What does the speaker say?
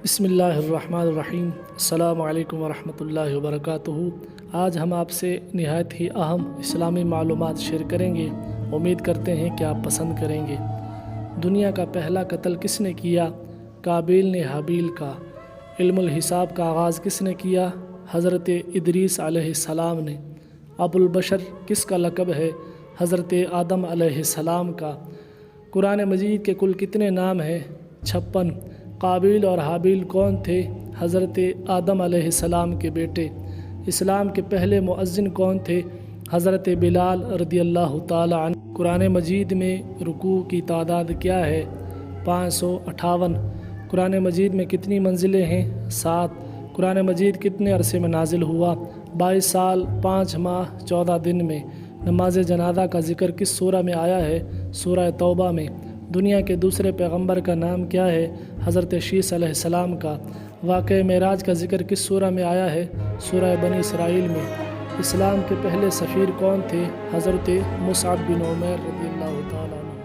بسم اللہ الرحمن الرحیم۔ السلام علیکم ورحمۃ اللہ وبرکاتہ۔ آج ہم آپ سے نہایت ہی اہم اسلامی معلومات شیئر کریں گے، امید کرتے ہیں کہ آپ پسند کریں گے۔ دنیا کا پہلا قتل کس نے کیا؟ قابیل نے حابیل کا۔ علم الحساب کا آغاز کس نے کیا؟ حضرت ادریس علیہ السلام نے۔ ابو البشر کس کا لقب ہے؟ حضرت آدم علیہ السلام کا۔ قرآن مجید کے کل کتنے نام ہیں؟ 56۔ قابیل اور حابیل کون تھے؟ حضرت آدم علیہ السلام کے بیٹے۔ اسلام کے پہلے مؤذن کون تھے؟ حضرت بلال رضی اللہ تعالی عنہ۔ قرآن مجید میں رکوع کی تعداد کیا ہے؟ 558۔ قرآن مجید میں کتنی منزلیں ہیں؟ 7۔ قرآن مجید کتنے عرصے میں نازل ہوا؟ 22 سال 5 ماہ 14 دن میں۔ نماز جنازہ کا ذکر کس سورہ میں آیا ہے؟ سورہ توبہ میں۔ دنیا کے دوسرے پیغمبر کا نام کیا ہے؟ حضرت شیس علیہ السلام کا۔ واقعہ معراج کا ذکر کس سورہ میں آیا ہے؟ سورہ بنی اسرائیل میں۔ اسلام کے پہلے سفیر کون تھے؟ حضرت مصعب بن عمیر رضی اللہ تعالیٰ عنہ۔